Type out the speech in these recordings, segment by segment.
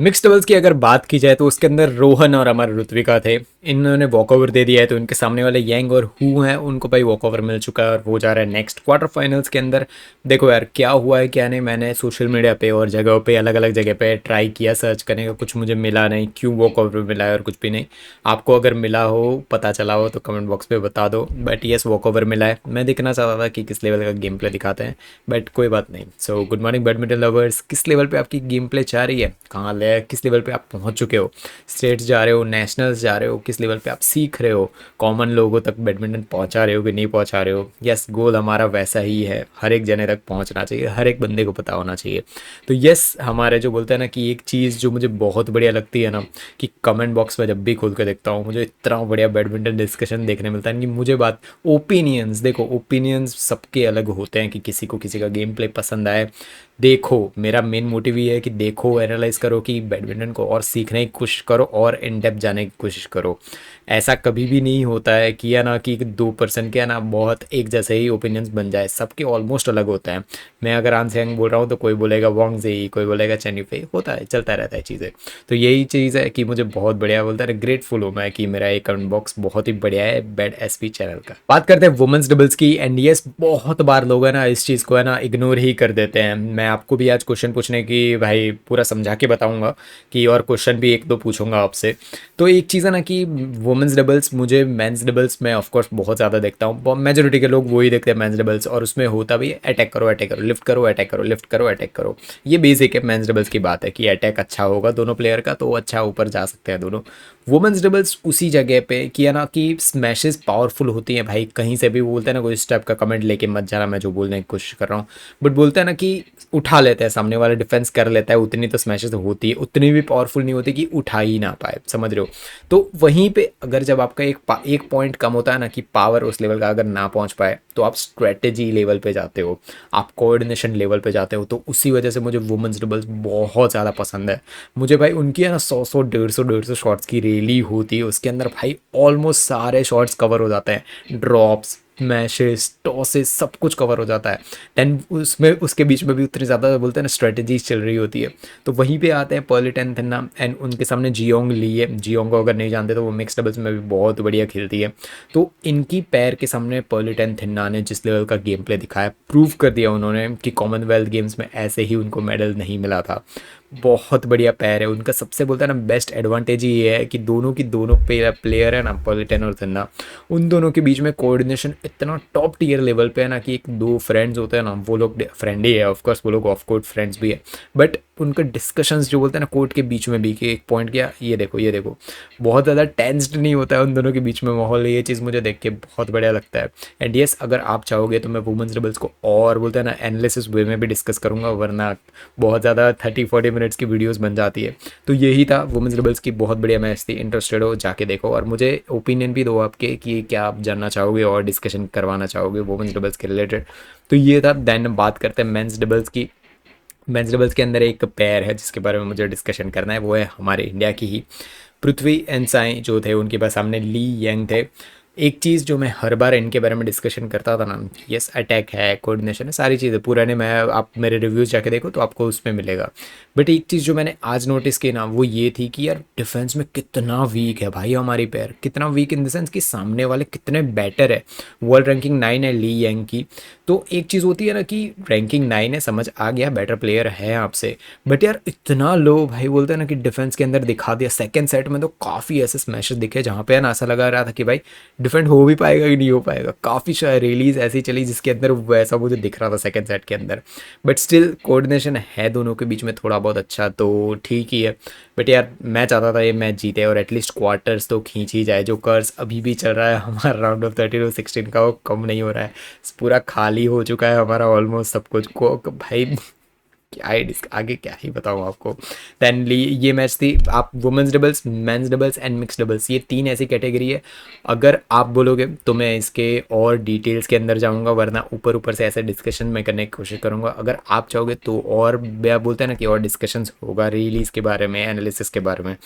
Mix doubles की अगर बात की जाए तो उसके अंदर रोहन और अमर ऋत्विका थे। इन्होंने वॉकओवर दे दिया है, तो इनके सामने वाले यंग और हु हैं उनको भाई वॉकओवर मिल चुका है और वो जा रहा है नेक्स्ट क्वार्टर फाइनल्स के अंदर। देखो यार क्या हुआ है क्या नहीं, मैंने सोशल मीडिया पे और जगहों पे अलग अलग जगह पे ट्राई किया सर्च करने का, कुछ मुझे मिला नहीं क्यों वॉकओवर मिला है और कुछ भी नहीं। आपको अगर मिला हो पता चला हो तो कमेंट बॉक्स पे बता दो। बट यस वॉकओवर मिला है। मैं देखना चाहता था कि किस लेवल का गेम प्ले दिखाते हैं, बट कोई बात नहीं। So good morning badminton lovers, किस लेवल पे आपकी गेम प्ले जा रही है, कहाँ ले किस लेवल पे आप पहुंच चुके हो, स्टेट्स जा रहे हो, नेशनल्स जा रहे हो, किस लेवल पे आप सीख रहे हो, कॉमन लोगों तक बैडमिंटन पहुंचा रहे हो कि नहीं पहुंचा रहे हो। यस गोल हमारा वैसा ही है, हर एक जने तक पहुंचना चाहिए, हर एक बंदे को पता होना चाहिए। तो यस हमारे जो बोलते हैं ना कि एक चीज़ जो मुझे बहुत बढ़िया लगती है ना, कि कमेंट बॉक्स में जब भी खोल के देखता हूँ मुझे इतना बढ़िया बैडमिंटन डिस्कशन देखने मिलता है कि मुझे बात ओपिनियंस, देखो ओपिनियंस सबके अलग होते हैं कि किसी को किसी का गेम प्ले पसंद आए। देखो मेरा मेन मोटिव ये है कि देखो एनालाइज करो कि बैडमिंटन को और सीखने की कोशिश करो और इन डेप्थ जाने की कोशिश करो। ऐसा कभी भी नहीं होता है कि है ना कि 2% के है ना बहुत एक जैसे ही ओपिनियंस बन जाए, सबके ऑलमोस्ट अलग होते हैं। मैं अगर आंसर बोल रहा हूँ तो कोई बोलेगा वांग ज़ी, कोई बोलेगा चेन युफे, होता है चलता रहता है चीज़ें। तो यही चीज़ है कि मुझे बहुत बढ़िया बोलता है, ग्रेटफुल हूँ मैं कि मेरा एक कमेंट बॉक्स बहुत ही बढ़िया है बैड एसपी चैनल का। बात करते हैं वुमेन्स डबल्स की, एंड यस बहुत बार लोग है ना इस चीज़ को है ना इग्नोर ही कर देते हैं। मैं आपको भी आज क्वेश्चन पूछने की भाई पूरा समझा के बताऊंगा कि, और क्वेश्चन भी एक दो पूछूंगा आपसे। तो एक चीज़ है ना कि वुमेन्स डबल्स, मुझे मेंस डबल्स में ऑफकोर्स बहुत ज़्यादा देखता हूँ, मेजोरिटी के लोग वही देखते हैं मेंस डबल्स, और उसमें होता भी अटैक करो अटैक करो, लिफ्ट करो अटैक करो, लिफ्ट करो अटैक करो। ये बेसिक है मेंस डबल्स की बात है कि अटैक अच्छा होगा दोनों प्लेयर का तो अच्छा ऊपर जा सकते हैं दोनों। वुमेन्स डबल्स उसी जगह पे कि है ना कि स्मैशेस पावरफुल होती हैं भाई, कहीं से भी बोलते हैं ना कोई स्टेप का कमेंट लेके मत जाना, मैं जो बोलने की कोशिश कर रहा हूँ। बट बोलते हैं ना कि उठा लेते हैं, सामने वाला डिफेंस कर लेता है, उतनी तो स्मैशेस होती है, उतनी भी पावरफुल नहीं होती कि उठा ही ना पाए, समझ रहे हो। तो वहीं पे अगर जब आपका एक पॉइंट कम होता है ना कि पावर उस लेवल का अगर ना पहुंच पाए, तो आप स्ट्रेटेजी लेवल पे जाते हो, आप कोऑर्डिनेशन लेवल पे जाते हो। तो उसी वजह से मुझे वुमेन्स डबल्स बहुत ज़्यादा पसंद है। मुझे भाई उनकी है ना 100 150 शॉट्स की रैली होती है, उसके अंदर भाई ऑलमोस्ट सारे शॉट्स कवर हो जाते हैं, ड्रॉप्स मैशेस टॉसेस सब कुछ कवर हो जाता है। दैन उसमें उसके बीच में भी उतनी ज़्यादा बोलते हैं ना स्ट्रेटजीज चल रही होती है। तो वहीं पे आते हैं पर्ल टेंथना, एंड उनके सामने जियोंग ली है। जियोंग को अगर नहीं जानते तो वो मिक्स डबल्स में भी बहुत बढ़िया खेलती है। तो इनकी पैर के सामने पर्ल टेंथना ने जिस लेवल का गेम प्ले दिखाया, प्रूव कर दिया उन्होंने कि कॉमनवेल्थ गेम्स में ऐसे ही उनको मेडल नहीं मिला था। बहुत बढ़िया पैर है उनका। सबसे बोलता है ना बेस्ट एडवांटेज ये है कि दोनों की दोनों प्लेयर है ना पर्लिटन और थन्ना, उन दोनों के बीच में कोऑर्डिनेशन इतना टॉप टीयर लेवल पे है ना कि एक दो फ्रेंड्स होते हैं ना, वो लोग फ्रेंड ही है ऑफकोर्स, वो लोग ऑफ कोर्ट फ्रेंड्स भी है, बट उनका डिस्कशंस जो बोलते हैं ना कोर्ट के बीच में भी कि एक पॉइंट किया ये देखो ये देखो, बहुत ज़्यादा टेंस्ड नहीं होता है उन दोनों के बीच में माहौल। ये चीज़ मुझे देख के बहुत बढ़िया लगता है। एंड यस अगर आप चाहोगे तो मैं वुमेन्स डबल्स को और बोलते हैं ना एनालिसिस वे में भी डिस्कस करूंगा, वरना बहुत ज़्यादा 30-40 मिनट्स की वीडियोस बन जाती है। तो यही था वुमेन्स डबल्स की बहुत बढ़िया मैच थी। इंटरेस्टेड हो जाके देखो और मुझे ओपिनियन भी दो आपके कि क्या आप जानना चाहोगे और डिस्कशन करवाना चाहोगे वुमेन्स डबल्स के रिलेटेड। तो ये था। देन बात करते हैं मेंस डबल्स की। मेंस डबल्स के अंदर एक पेयर है जिसके बारे में मुझे डिस्कशन करना है, वो है हमारे इंडिया की ही पृथ्वी एंड साई जो थे, उनके पास सामने ली यंग थे। एक चीज़ जो मैं हर बार इनके बारे में डिस्कशन करता था ना, यस अटैक है, कोऑर्डिनेशन है, सारी चीज़ें पुराने मैं आप मेरे रिव्यूज़ जाके देखो तो आपको उसमें मिलेगा। बट एक चीज़ जो मैंने आज नोटिस की ना वो ये थी कि यार डिफेंस में कितना वीक है भाई हमारी पैर, कितना वीक इन द सेंस कि सामने वाले कितने बेटर है। वर्ल्ड रैंकिंग 9 है ली यंग की। तो एक चीज़ होती है ना कि रैंकिंग 9 है, समझ आ गया बेटर प्लेयर है आपसे, बट यार इतना लो भाई बोलते हैं ना कि डिफेंस के अंदर दिखा दिया। सेकंड सेट में तो काफ़ी ऐसे स्मैशेस दिखे जहाँ पे ना ऐसा लगा रहा था कि भाई डिफेंड हो भी पाएगा कि नहीं हो पाएगा। काफ़ी रिलीज ऐसी चली जिसके अंदर वैसा मुझे दिख रहा था सेकंड सेट के अंदर। बट स्टिल कोऑर्डिनेशन है दोनों के बीच में थोड़ा बहुत अच्छा, तो ठीक ही है। बट यार मैं चाहता था ये मैच जीते और एटलीस्ट क्वार्टर्स तो खींच ही जाए। जो कर्स अभी भी चल रहा है हमारा राउंड ऑफ 30 और 16 का, वो कम नहीं हो रहा है। पूरा खाली हो चुका है हमारा ऑलमोस्ट सब कुछ को भाई। क्या ही आगे क्या ही बताऊँ आपको। दैन ये मैच थी। आप women's doubles, men's doubles and mix doubles, ये तीन ऐसी कैटेगरी है। अगर आप बोलोगे तो मैं इसके और डिटेल्स के अंदर जाऊंगा, वरना ऊपर ऊपर से ऐसे डिस्कशन में करने की कोशिश करूंगा। अगर आप चाहोगे तो और बोलते हैं ना कि और डिस्कशंस होगा रिलीज के बारे में, एनालिसिस के बारे में।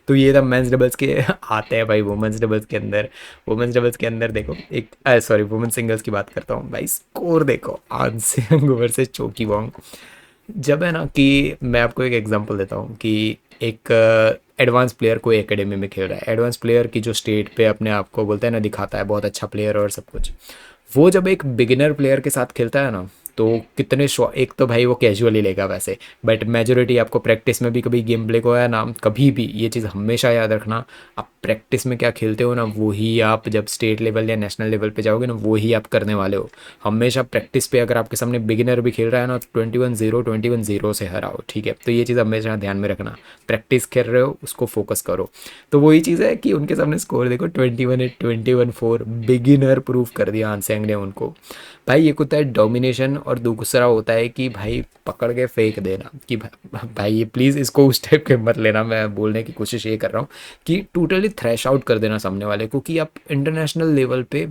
तो ये था मेंस डबल्स के आते हैं भाई वुमेंस डबल्स के अंदर। वुमेंस डबल्स के अंदर देखो एक सॉरी वुमेंस सिंगल्स की बात करता हूँ भाई। स्कोर देखो आंसिंग वर्सेस चोकी वोंग। जब है ना कि मैं आपको एक एग्जांपल देता हूँ कि एक एडवांस प्लेयर कोई एकेडमी में खेल रहा है, एडवांस प्लेयर की जो स्टेट पे अपने आप को बोलते हैं ना दिखाता है बहुत अच्छा प्लेयर और सब कुछ, वो जब एक बिगिनर प्लेयर के साथ खेलता है ना तो कितने एक तो भाई वो कैजुअली लेगा वैसे, बट मेजोरिटी आपको प्रैक्टिस में भी कभी गेम प्ले को है ना, कभी भी ये चीज़ हमेशा याद रखना, आप प्रैक्टिस में क्या खेलते हो ना वही आप जब स्टेट लेवल या नेशनल लेवल पे जाओगे ना वही आप करने वाले हो। हमेशा प्रैक्टिस पे अगर आपके सामने बिगिनर भी खेल रहा है ना 21-0 से हराओ, ठीक है। तो ये चीज़ हमेशा ध्यान में रखना, प्रैक्टिस कर रहे हो उसको फोकस करो। तो वही चीज़ है कि उनके सामने स्कोर देखो 21-8 21-4, बिगिनर प्रूफ कर दिया आनसेंग ने उनको। भाई एक होता है डोमिनेशन और दूसरा होता है कि भाई पकड़ के फेंक देना, कि भाई ये प्लीज़ इसको उस टाइप के मत लेना, मैं बोलने की कोशिश ये कर रहा हूँ कि टोटली थ्रैश आउट कर देना सामने वाले को, कि आप इंटरनेशनल लेवल पे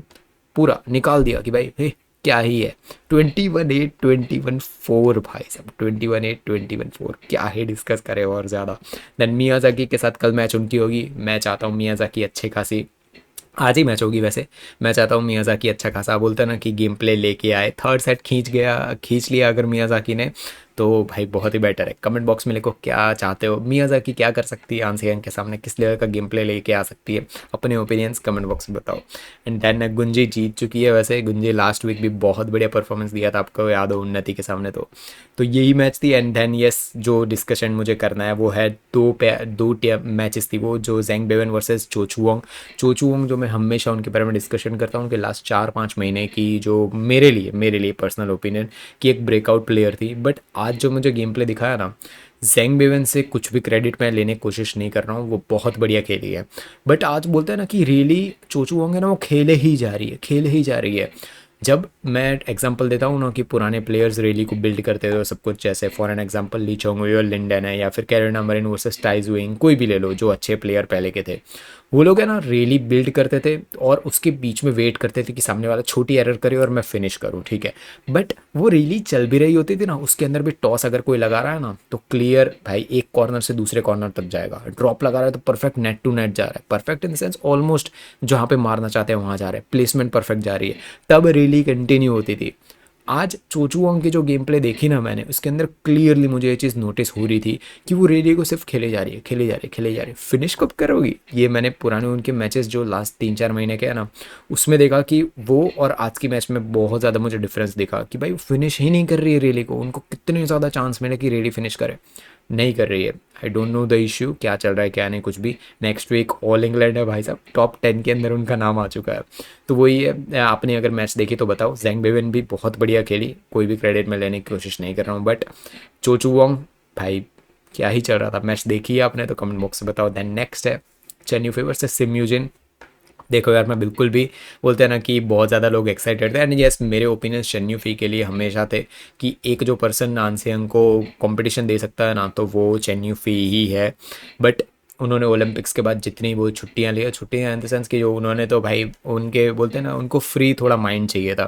पूरा निकाल दिया कि भाई हे क्या ही है 21-8 21-4, भाई साहब 21-8 21-4 क्या ही डिस्कस करें और ज़्यादा। देन मियाजाकी के साथ कल मैच उनकी होगी, मैं चाहता हूँ मियाजाकी अच्छे खासी, आज ही मैच होगी वैसे, मैं चाहता हूँ मियाज़ाकी अच्छा खासा बोलता है ना कि गेम प्ले लेके आए, थर्ड सेट खींच लिया अगर मियाज़ाकी ने तो भाई बहुत ही बेटर है। कमेंट बॉक्स में लिखो क्या चाहते हो, मियाज़ाकी क्या कर सकती है आनसेयन के सामने, किस लेवल का गेम प्ले लेके आ सकती है, अपने ओपिनियंस कमेंट बॉक्स में बताओ। एंड देन गुंजी जीत चुकी है वैसे, गुंजी लास्ट वीक भी बहुत बढ़िया परफॉर्मेंस दिया था, आपको याद हो उन्नति के सामने। तो यही मैच थी। एंड देन यस जो डिस्कशन मुझे करना है वो है दो मैचेस थी वो, जो जेंग बेवन वर्सेस चोचुवोंग जो मैं हमेशा उनके बारे में डिस्कशन करता हूँ, उनके लास्ट 4-5 महीने की जो मेरे लिए पर्सनल ओपिनियन कि एक ब्रेकआउट प्लेयर थी। बट आज जो मुझे गेम प्ले दिखाया ना, जेंग बेवन से कुछ भी क्रेडिट मैं लेने की कोशिश नहीं कर रहा हूँ, वो बहुत बढ़िया खेली है। बट आज बोलते हैं ना कि रियली चोचुवोंग है ना, वो खेले ही जा रही है। जब मैं एग्जांपल देता हूँ ना कि पुराने प्लेयर्स रेली को बिल्ड करते थे सब कुछ, जैसे फॉर एन एग्जांपल ली चोंगुई और लिंडन है, या फिर कैरोलिना मरिन वर्सेस टाई जुइंग, कोई भी ले लो जो अच्छे प्लेयर पहले के थे, वो लोग है ना रेली बिल्ड करते थे और उसके बीच में वेट करते थे कि सामने वाला छोटी एरर करे और मैं फिनिश करूँ, ठीक है। बट वो रेली चल भी रही होती थी ना, उसके अंदर भी टॉस अगर कोई लगा रहा है ना तो क्लियर भाई एक कॉर्नर से दूसरे कॉर्नर तक जाएगा, ड्रॉप लगा रहा है तो परफेक्ट नेट टू नेट जा रहा है, perfect in the sense almost जहाँ पे मारना चाहते हैं वहाँ जा रहे हैं, प्लेसमेंट परफेक्ट जा रही है, तब रेली कंटिन्यू होती थी। आज चोचुवोंग की जो गेम प्ले देखी ना मैंने, उसके अंदर क्लियरली मुझे ये चीज़ नोटिस हो रही थी कि वो रेडी को सिर्फ खेले जा रही है, खेले जा रही है, फिनिश कब करोगी। ये मैंने पुराने उनके मैचेस जो लास्ट 3-4 महीने के है ना, उसमें देखा कि वो और आज की मैच में बहुत ज़्यादा मुझे डिफरेंस दिखा कि भाई वो फिनिश ही नहीं कर रही है रेली को, उनको कितने ज़्यादा चांस मिले कि रेडी फिनिश करे, नहीं कर रही है। I don't know the issue क्या चल रहा है क्या नहीं कुछ भी। नेक्स्ट वीक ऑल इंग्लैंड है भाई साहब, टॉप 10 के अंदर उनका नाम आ चुका है। तो वही है, आपने अगर मैच देखी तो बताओ। जेंग बेवन भी बहुत बढ़िया खेली, कोई भी क्रेडिट में लेने की कोशिश नहीं कर रहा हूँ, बट चोचुवोंग भाई क्या ही चल रहा था। मैच देखी है आपने तो कमेंट बॉक्स में बताओ। देन नेक्स्ट है chain Yufei versus SIM Eugene. देखो यार मैं बिल्कुल भी बोलते हैं ना कि बहुत ज़्यादा लोग एक्साइटेड थे, एंड यस मेरे ओपिनियन शेन्यू फी के लिए हमेशा थे कि एक जो पर्सन नानसेंग को कंपटीशन दे सकता है ना तो वो चेन्यू फी ही है। बट उन्होंने ओलंपिक्स के बाद जितनी वो छुट्टियां ली, छुट्टियां इन द सेंस कि जो उन्होंने तो भाई उनके बोलते हैं ना उनको फ्री थोड़ा माइंड चाहिए था,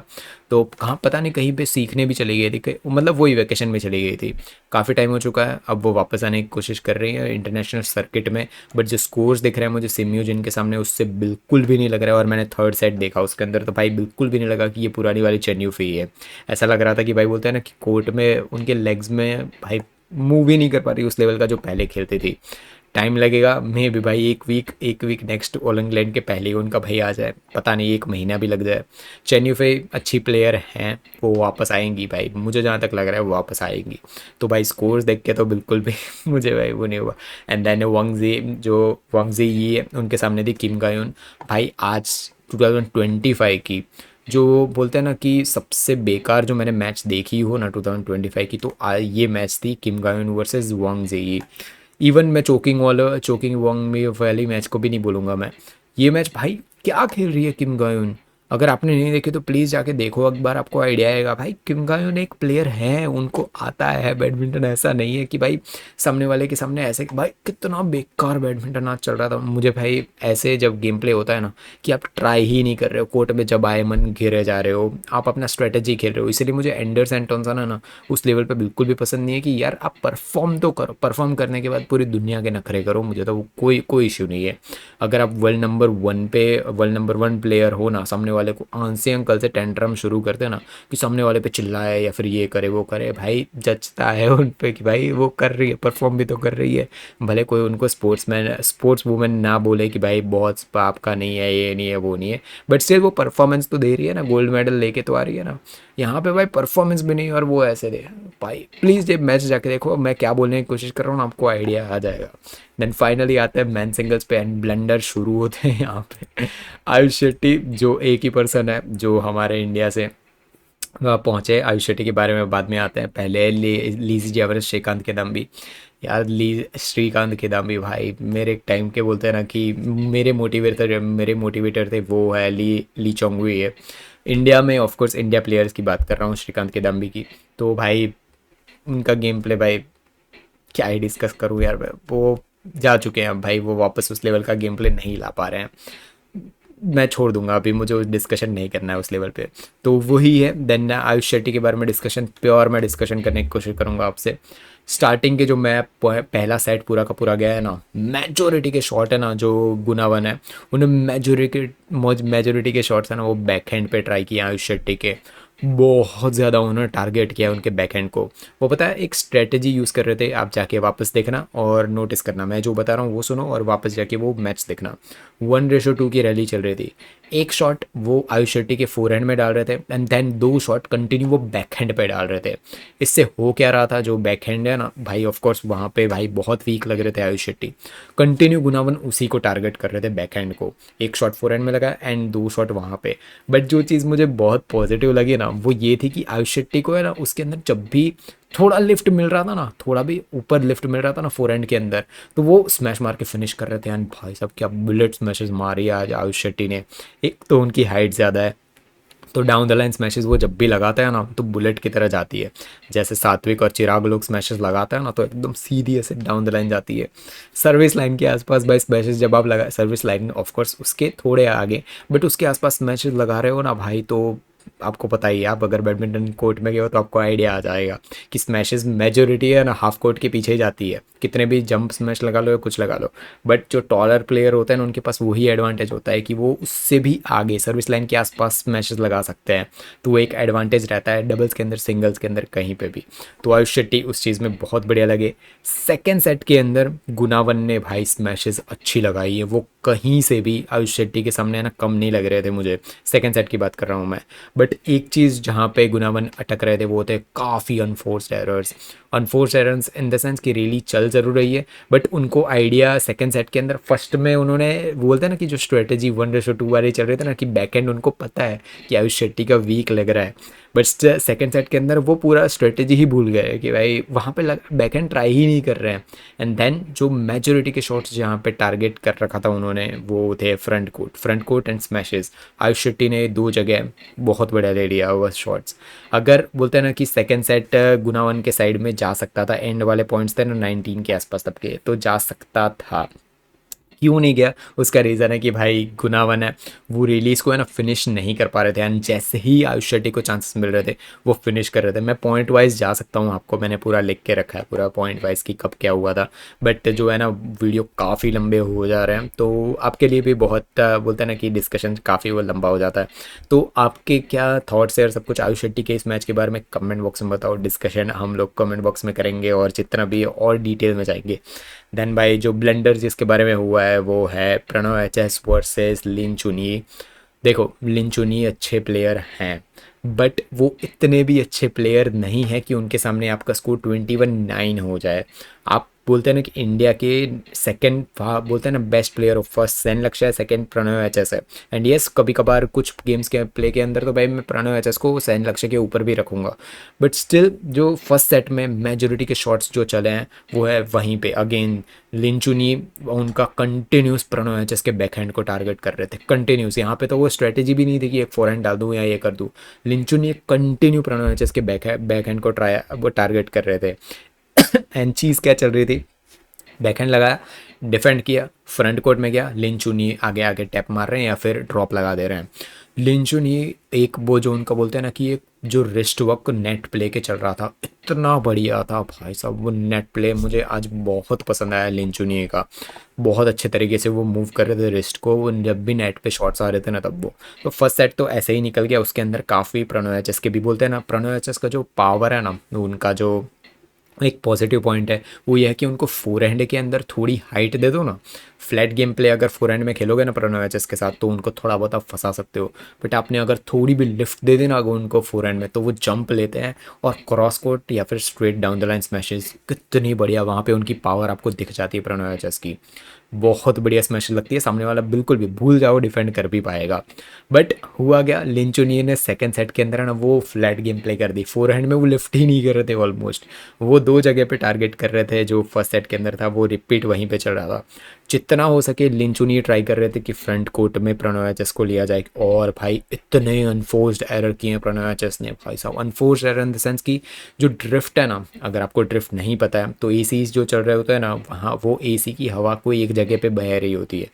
तो कहाँ पता नहीं कहीं पे सीखने भी चली गई थी, मतलब वही वेकेशन में चली गई थी। काफ़ी टाइम हो चुका है, अब वो वापस आने की कोशिश कर रही है इंटरनेशनल सर्किट में। बट जो स्कोर्स दिख रहे हैं मुझे सिम्यू जिनके सामने, उससे बिल्कुल भी नहीं लग रहा है। और मैंने थर्ड सेट देखा उसके अंदर तो भाई बिल्कुल भी नहीं लगा कि ये पुरानी वाली चेन्यू फी है। ऐसा लग रहा था कि भाई बोलते हैं ना कि कोर्ट में उनके लेग्स में भाई मूव ही नहीं कर पा रही उस लेवल का जो पहले खेलती थी। टाइम लगेगा मे भी भाई, एक वीक नेक्स्ट ऑल इंग्लैंड के पहले ही उनका भाई आ जाए, पता नहीं 1 महीना भी लग जाए। चेन यूफई अच्छी प्लेयर हैं, वो वापस आएंगी भाई, मुझे जहाँ तक लग रहा है वो वापस आएंगी। तो भाई स्कोर्स देख के तो बिल्कुल भी मुझे भाई वो नहीं हुआ। एंड देन वांगजी ये है, उनके सामने थी किम गायोन। भाई आज 2025 की जो बोलते हैं ना कि सबसे बेकार जो मैंने मैच देखी हो ना 2025 की, तो ये मैच थी किम गायोन वर्सेस वांगजी। इवन मैं चोकिंग वॉन्ग में वाली मैच को भी नहीं बोलूँगा मैं। ये मैच भाई क्या खेल रही है किम गायोन, अगर आपने नहीं देखे तो प्लीज़ जाके देखो एक बार, आपको आइडिया आएगा। भाई किम गायोन एक प्लेयर है, उनको आता है बैडमिंटन, ऐसा नहीं है कि भाई सामने वाले के सामने ऐसे। भाई कितना बेकार बैडमिंटन आज चल रहा था मुझे भाई। ऐसे जब गेम प्ले होता है ना कि आप ट्राई ही नहीं कर रहे हो, कोर्ट में जब आए मन घिरे जा रहे हो, आप अपना स्ट्रेटेजी खेल रहे हो, इसलिए मुझे एंडरसन एंटोनसन है ना उस लेवल पे बिल्कुल भी पसंद नहीं है कि यार आप परफॉर्म तो करो, परफॉर्म करने के बाद पूरी दुनिया के नखरे करो, मुझे तो कोई इश्यू नहीं है। अगर आप वर्ल्ड नंबर 1 प्लेयर हो ना, सामने वाले को आंसी अंकल से टेंट्रम शुरू करते ना कि सामने वाले पे चिल्लाए या फिर ये करे वो करे, भाई जचता है उन पे कि भाई वो कर रही है, परफॉर्म भी तो कर रही है। भले कोई उनको स्पोर्ट्स वूमेन ना बोले कि भाई बहुत आपका नहीं है, ये नहीं है, वो नहीं है, बट स्टिल वो परफॉर्मेंस तो दे रही है ना, गोल्ड मेडल लेके तो आ रही है ना। यहाँ पे भाई परफॉर्मेंस भी नहीं और वो ऐसे दे। भाई प्लीज़ ये मैच जाके देखो, मैं क्या बोलने की कोशिश कर रहा हूँ आपको आइडिया आ जाएगा। देन फाइनली आते हैं मैन सिंगल्स पे एंड ब्लंडर शुरू होते हैं यहाँ पे। आयुष शेट्टी जो एक ही पर्सन है जो हमारे इंडिया से पहुँचे। आयुष शेट्टी के बारे में बाद में आते हैं, पहले लीजी जेवरस श्रीकांत किदम्बी। यार श्रीकांत किदम्बी भाई मेरे टाइम के बोलते हैं ना कि मेरे मोटिवेटर थे वो है ली चोंगवी है। इंडिया में ऑफ कोर्स इंडिया प्लेयर्स की बात कर रहा हूँ, श्रीकांत किदम्बी की। तो भाई उनका गेम प्ले भाई क्या ही डिस्कस करूँ यार, वो जा चुके हैं अब भाई, वो वापस उस लेवल का गेम प्ले नहीं ला पा रहे हैं। मैं छोड़ दूंगा अभी, मुझे डिस्कशन नहीं करना है उस लेवल पे। तो वही है। देन आयुष शेट्टी के बारे में मैं डिस्कशन करने की कोशिश करूंगा आपसे। स्टार्टिंग के जो मैं पहला सेट पूरा का पूरा गया है ना, मेजोरिटी के शॉट है ना जो गुनावन है, उन्हें मेजोरिटी के शॉट्स है ना वो बैक हैंड पे ट्राई किया आयुष शेट्टी के। बहुत ज़्यादा उन्होंने टारगेट किया उनके बैकहैंड को। वो पता है एक स्ट्रेटजी यूज़ कर रहे थे, आप जाके वापस देखना और नोटिस करना, मैं जो बता रहा हूँ वो सुनो और वापस जाके वो मैच देखना। 1:2 की रैली चल रही थी। एक शॉट वो आयुष शेट्टी के फोरहैंड में डाल रहे थे एंड देन 2 शॉट कंटिन्यू वो बैकहैंड पे डाल रहे थे। इससे हो क्या रहा था, जो बैकहैंड है ना भाई ऑफ कोर्स वहाँ पे भाई बहुत वीक लग रहे थे आयुष शेट्टी। कंटिन्यू गुनावन उसी को टारगेट कर रहे थे बैकहैंड को। एक शॉट फोरहैंड में लगा एंड 2 शॉट वहाँ पे। बट जो चीज़ मुझे बहुत पॉजिटिव लगी ना वो ये थी कि आयुष शेट्टी को है ना उसके अंदर जब भी थोड़ा लिफ्ट मिल रहा था ना, थोड़ा भी ऊपर लिफ्ट मिल रहा था ना फोरहैंड के अंदर, तो वो स्मैश मार के फिनिश कर रहे थे। एंड भाई साहब क्या बुलेट स्मैशेस मारी आज आयुष शेट्टी ने। एक तो उनकी हाइट ज़्यादा है, तो डाउन द लाइन स्मैशेस वो जब भी लगाता है ना तो बुलेट की तरह जाती है। जैसे सात्विक और चिराग लोग स्मैशेस लगाता है ना तो एकदम सीधी ऐसे डाउन द लाइन जाती है। सर्विस लाइन के आसपास भाई स्मैशेस जब आप लगा, सर्विस लाइन ऑफ कोर्स उसके थोड़े आगे, बट उसके आसपास स्मैशेस लगा रहे हो ना भाई, तो आपको पता ही है, आप अगर बैडमिंटन कोर्ट में गए हो तो आपको आइडिया आ जाएगा कि स्मैशेस मेजोरिटी है ना हाफ कोर्ट के पीछे ही जाती है। कितने भी जंप स्मैश लगा लो या कुछ लगा लो, बट जो टॉलर प्लेयर होते हैं ना उनके पास वही एडवांटेज होता है कि वो उससे भी आगे सर्विस लाइन के आसपास स्मैशेस लगा सकते हैं। तो वो एक एडवांटेज रहता है डबल्स के अंदर, सिंगल्स के अंदर, कहीं पे भी। तो आयुष शेट्टी उस चीज़ में बहुत बढ़िया लगे। सेकेंड सेट के अंदर गुनावन ने भाई स्मैशेस अच्छी लगाई है, वो कहीं से भी आयुष शेट्टी के सामने ना कम नहीं लग रहे थे मुझे। सेकेंड सेट की बात कर रहा हूँ मैं। बट एक चीज़ जहाँ पे गुनावन अटक रहे थे वो थे काफ़ी unforced errors in the sense कि रैली चल ज़रूर रही है बट उनको आइडिया सेकंड सेट के अंदर फर्स्ट में उन्होंने बोलते हैं ना कि जो स्ट्रेटेजी 1:2 वाले चल रहे थे ना कि बैकएंड उनको पता है कि आयुष शेट्टी का वीक लग रहा है, बट सेकंड सेट के अंदर वो पूरा स्ट्रेटेजी ही भूल गए कि भाई वहाँ पे बैकएंड ट्राई ही नहीं कर रहे हैं। एंड देन जो मेजोरिटी के शॉट्स जहाँ पे टारगेट कर रखा था उन्होंने वो थे front court and smashes. Ayush Shetty ने 2 जगह बहुत बढ़िया ले लिया वो शॉट्स। अगर बोलते हैं ना कि सेकंड सेट गुनावन के साइड में जा सकता था, एंड वाले पॉइंट्स थे ना 19 के आसपास तब के, तो जा सकता था। क्यों नहीं गया, उसका रीज़न है कि भाई गुनावन है वो रिलीज़ को है ना फिनिश नहीं कर पा रहे थे। एंड जैसे ही आयुष शेट्टी को चांसेस मिल रहे थे वो फिनिश कर रहे थे। मैं पॉइंट वाइज जा सकता हूँ, आपको मैंने पूरा लिख के रखा है पूरा पॉइंट वाइज कि कब क्या हुआ था, बट जो है ना वीडियो काफ़ी लंबे हो जा रहे हैं तो आपके लिए भी बहुत बोलते हैं ना कि डिस्कशन काफ़ी वो लंबा हो जाता है। तो आपके क्या थॉट्स है और सब कुछ आयुष शेट्टी के इस मैच के बारे में कमेंट बॉक्स में बताओ। डिस्कशन हम लोग कमेंट बॉक्स में करेंगे और जितना भी और डिटेल में जाएंगे। देन भाई जो ब्लेंडर जिसके बारे में हुआ है वो है प्रणव एचएस वर्सेस लिन चुनी। देखो लिन चुनी अच्छे प्लेयर हैं बट वो इतने भी अच्छे प्लेयर नहीं है कि उनके सामने आपका स्कोर 21-9 हो जाए। आप बोलते हैं ना कि इंडिया के सेकंड बोलते हैं ना best player of first Sen लक्ष्य है, सेकंड प्रणव एचएस है। एंड यस कभी कभार कुछ गेम्स के प्ले के अंदर तो भाई मैं प्रणव एचएस को सेन लक्ष्य के ऊपर भी रखूँगा, बट स्टिल जो फर्स्ट सेट में मेजोरिटी के शॉट्स जो चले हैं वो है वहीं पे अगेन लिन चुनी उनका कंटिन्यूस प्रणव एचएस के बैकहैंड को टारगेट कर रहे थे कंटिन्यूस। यहाँ पे तो वो स्ट्रेटेजी भी नहीं थी कि एक फोरहैंड डाल दूँ या ये कर दूँ। लिन चुनी कंटिन्यू प्रणव एचएस के बैकहैंड को टारगेट कर रहे थे। एंड चीज़ क्या चल रही थी, बैकहैंड लगाया डिफेंड किया, फ्रंट कोर्ट में गया, लिन चुनी आगे आगे टैप मार रहे हैं या फिर ड्रॉप लगा दे रहे हैं। लिन चुनी एक वो जो उनका बोलते हैं ना कि एक जो रिस्ट वर्क नेट प्ले के चल रहा था, इतना बढ़िया था भाई साहब वो नेट प्ले, मुझे आज बहुत पसंद आया लिन चुनी का। बहुत अच्छे तरीके से वो मूव कर रहे थे रिस्ट को, वो जब भी नेट पे शॉट्स आ रहे थे ना तब वो, तो फर्स्ट सेट तो ऐसे ही निकल गया। उसके अंदर काफ़ी प्रणव एचएस के भी बोलते हैं ना, प्रणव एचएस का जो पावर है ना, उनका जो एक पॉजिटिव पॉइंट है वो ये है कि उनको फोरहैंड के अंदर थोड़ी हाइट दे दो ना। फ्लैट गेम प्ले अगर फोरहैंड में खेलोगे ना प्रणव एचएस के साथ तो उनको थोड़ा बहुत आप फंसा सकते हो, बट आपने अगर थोड़ी भी लिफ्ट दे देना अगर उनको फोरहैंड में तो वो जंप लेते हैं और क्रॉस कोर्ट या फिर straight down the line smashes, कितनी बढ़िया वहाँ पे उनकी पावर आपको दिख जाती है प्रणव एचएस की। बहुत बढ़िया स्मैश लगती है, सामने वाला बिल्कुल भी भूल जाओ डिफेंड कर भी पाएगा। बट हुआ क्या, लिन चुनिए ने सेकंड सेट के अंदर है ना वो फ्लैट गेम प्ले कर दी, फोरहैंड में वो लिफ्ट ही नहीं कर रहे थे ऑलमोस्ट, वो दो जगह पे टारगेट कर रहे थे, जो फर्स्ट सेट के अंदर था वो रिपीट वहीं पे चल रहा था। जितना हो सके लिन चुनिए ट्राई कर रहे थे कि फ्रंट कोर्ट में प्रणव एचएस को लिया जाए, और भाई इतने अनफोर्स्ड एरर किए हैं प्रणव एचएस ने भाई साहब। Unforced error in the sense की जो ड्रिफ्ट है ना, अगर आपको ड्रिफ्ट नहीं पता है तो एसी जो चल रहे होते हैं ना वहाँ, वो एसी की हवा कोई एक जगह पे बह रही होती है।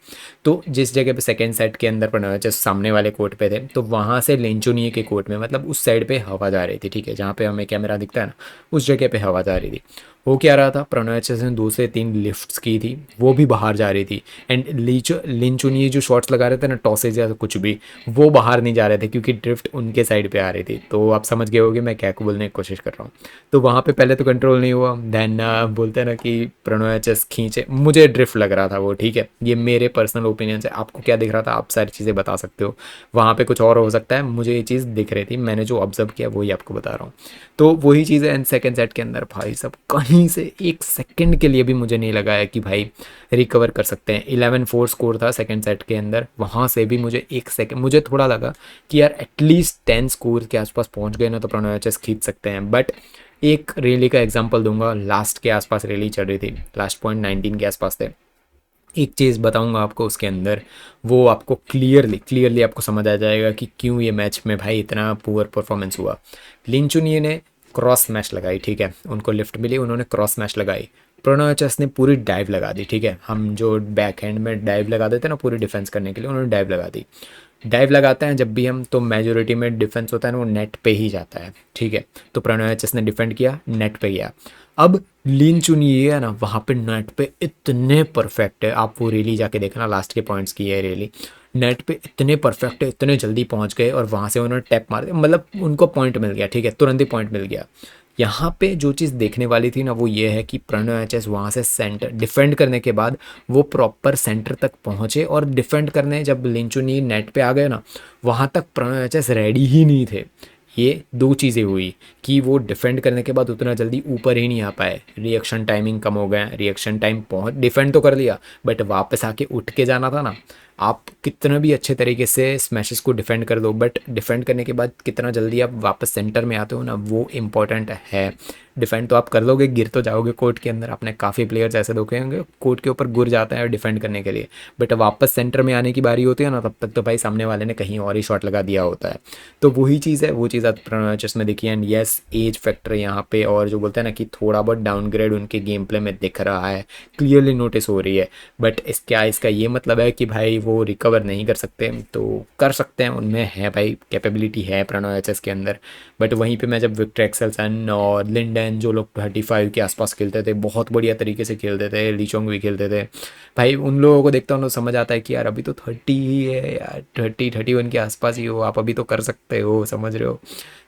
तो जिस जगह पे सेकेंड सेट के अंदर प्रणव एचएस सामने वाले कोर्ट पे थे, तो वहाँ से लेंचुनिए के कोर्ट में मतलब उस साइड पे हवा जा रही थी, ठीक है, जहाँ पे हमें कैमरा दिखता है ना उस जगह पे हवा जा रही थी। हो क्या रहा था, प्रणव एचएस ने 2 से 3 लिफ्ट्स की थी, वो भी बाहर जा रही थी। एंड लिन चुनिए जो शॉट्स लगा रहे थे ना टॉसेज या कुछ भी, वो बाहर नहीं जा रहे थे क्योंकि ड्रिफ्ट उनके साइड पे आ रही थी। तो आप समझ गए होगे मैं क्या बोलने की कोशिश कर रहा हूँ। तो वहाँ पे पहले तो कंट्रोल नहीं हुआ, देन बोलते हैं ना कि प्रणव एचएस खींचे, मुझे ड्रिफ्ट लग रहा था वो, ठीक है, ये मेरे पर्सनल ओपिनियन से। आपको क्या दिख रहा था आप सारी चीज़ें बता सकते हो, वहाँ पे कुछ और हो सकता है, मुझे ये चीज़ दिख रही थी, मैंने जो ऑब्जर्व किया वही आपको बता रहा हूँ। तो वही चीज़ है, एंड सेकेंड सेट के अंदर भाई सब कहीं से 1 सेकंड के लिए भी मुझे नहीं लगा है कि भाई रिकवर कर सकते हैं। 11-4 स्कोर था सेकेंड सेट के अंदर, वहाँ से भी मुझे 1 सेकंड मुझे थोड़ा लगा कि यार एटलीस्ट 10 स्कोर के आसपास पहुँच गए ना तो प्रणव एचएस खींच सकते हैं। बट एक रैली का एग्जांपल दूंगा, लास्ट के आसपास रैली चल रही थी, लास्ट पॉइंट 19 के आसपास थे। एक चीज़ बताऊंगा आपको उसके अंदर, वो आपको क्लियरली आपको समझ आ जाएगा कि क्यों ये मैच में भाई इतना पुअर परफॉर्मेंस हुआ। लिन चुनिए ने क्रॉस मैच लगाई, ठीक है, उनको लिफ्ट मिली, उन्होंने क्रॉस मैच लगाई। प्रणव एचएस ने पूरी डाइव लगा दी, ठीक है, हम जो बैक हैंड में डाइव लगा देते हैं ना पूरी डिफेंस करने के लिए, उन्होंने डाइव लगा दी। डाइव लगाते हैं जब भी हम, तो मेजोरिटी में डिफेंस होता है ना वो नेट पे ही जाता है, ठीक है, तो प्रणव एचएस ने डिफेंड किया, नेट पे गया। अब लीन चुनिए है ना वहाँ पे नेट पे इतने परफेक्ट है, आप वो रैली जाके देखना लास्ट के पॉइंट्स की है रैली, नेट पे इतने परफेक्ट है, इतने जल्दी पहुँच गए और वहाँ से उन्होंने टैप मार दिया, मतलब उनको पॉइंट मिल गया, ठीक है, तुरंत ही पॉइंट मिल गया। यहाँ पे जो चीज़ देखने वाली थी ना वो ये है कि प्रणव एचएस वहाँ से सेंटर डिफेंड करने के बाद वो प्रॉपर सेंटर तक पहुँचे, और डिफेंड करने जब लिंचुनी नेट पे आ गए ना वहाँ तक प्रणव एचएस रेडी ही नहीं थे। ये दो चीज़ें हुई कि वो डिफेंड करने के बाद उतना जल्दी ऊपर ही नहीं आ पाए, रिएक्शन टाइमिंग कम हो गया, रिएक्शन टाइम पहुँच डिफेंड तो कर लिया बट वापस आके उठ के जाना था ना। आप कितना भी अच्छे तरीके से स्मैशेस को डिफेंड कर दो बट डिफेंड करने के बाद कितना जल्दी आप वापस सेंटर में आते हो ना वो इम्पॉर्टेंट है। डिफेंड तो आप कर लोगे, गिर तो जाओगे कोर्ट के अंदर, आपने काफ़ी प्लेयर्स ऐसे देखे होंगे कोर्ट के ऊपर गिर जाते हैं डिफेंड करने के लिए, बट वापस सेंटर में आने की बारी होती है ना तब तक तो भाई सामने वाले ने कहीं और ही शॉट लगा दिया होता है। तो वही चीज़ है, वो चीज़ प्रणव में देखी। एंड येस एज फैक्टर यहाँ पे, और जो बोलते हैं ना कि थोड़ा बहुत डाउनग्रेड उनके गेम प्ले में दिख रहा है, क्लियरली नोटिस हो रही है। बट क्या इसका ये मतलब है कि भाई वो रिकवर नहीं कर सकते? तो कर सकते हैं, उनमें है भाई कैपेबिलिटी है प्रणव एचएस के अंदर। बट वहीं पे मैं जब विक्टर एक्सेलसन और लिंडन जो लोग 35 के आसपास खेलते थे, बहुत बढ़िया तरीके से खेलते थे, लीचोंग भी खेलते थे भाई, उन लोगों को देखता हूँ तो समझ आता है कि यार अभी तो 30 ही है यार, 30-31 के आसपास ही हो आप, अभी तो कर सकते हो, समझ रहे हो।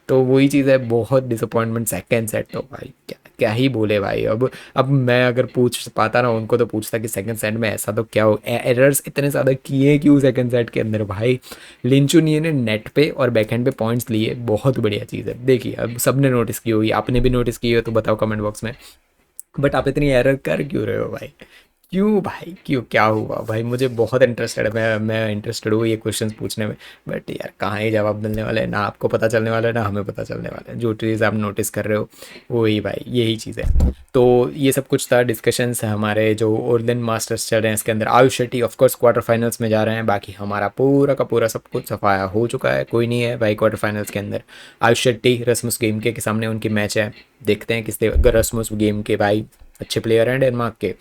तो वही चीज़ है, बहुत डिसअपॉइंटमेंट सेकेंड सेट तो भाई क्या क्या ही बोले भाई। अब मैं अगर पूछ पाता ना उनको तो पूछता कि सेकंड सेट में ऐसा तो क्या हो, एरर्स इतने ज़्यादा किए क्यों सेकंड सेट के अंदर भाई। लिंचुनिए ने नेट पे और बैकहैंड पे पॉइंट्स लिए, बहुत बढ़िया चीज़ है। देखिए अब सबने नोटिस की होगी, आपने भी नोटिस की हो तो बताओ कमेंट बॉक्स में। बट आप इतनी एरर कर क्यों रहे हो भाई? क्यों भाई, क्यों, क्या हुआ भाई? मुझे बहुत इंटरेस्टेड है, मैं इंटरेस्टेड हूँ ये क्वेश्चंस पूछने में, बट यार कहाँ ही जवाब मिलने वाले हैं, ना आपको पता चलने वाला है ना हमें पता चलने वाला है। जो चीज़ आप नोटिस कर रहे हो वही भाई, यही चीज़ है। तो ये सब कुछ था डिस्कशंस हमारे जो ओरलिन मास्टर्स चल रहे हैं इसके अंदर। Ayush Shetty of course quarter finals में जा रहे हैं, बाकी हमारा पूरा का पूरा सब कुछ सफाया हो चुका है, कोई नहीं है भाई क्वार्टर फाइनल्स के अंदर। आयुष शेट्टी रस्मुस गेम के सामने उनकी मैच है, देखते हैं किस, अगर रस्मुस गेम के भाई अच्छे प्लेयर हैं डेनमार्क के।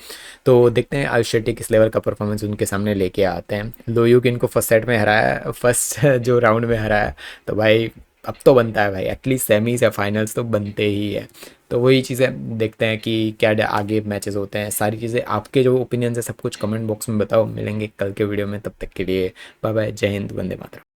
तो देखते हैं आयुष शेट्टी किस लेवल का परफॉर्मेंस उनके सामने लेके आते हैं। लोयूक इनको फर्स्ट सेट में हराया, फर्स्ट जो राउंड में हराया, तो भाई अब तो बनता है भाई, एटलीस्ट सेमीज या फाइनल्स तो बनते ही है। तो वही चीज़ें देखते हैं कि क्या आगे मैचेस होते हैं। सारी चीज़ें आपके जो ओपिनियंस है सब कुछ कमेंट बॉक्स में बताओ। मिलेंगे कल के वीडियो में, तब तक के लिए बाय बाय, जय हिंद, वंदे मातरम।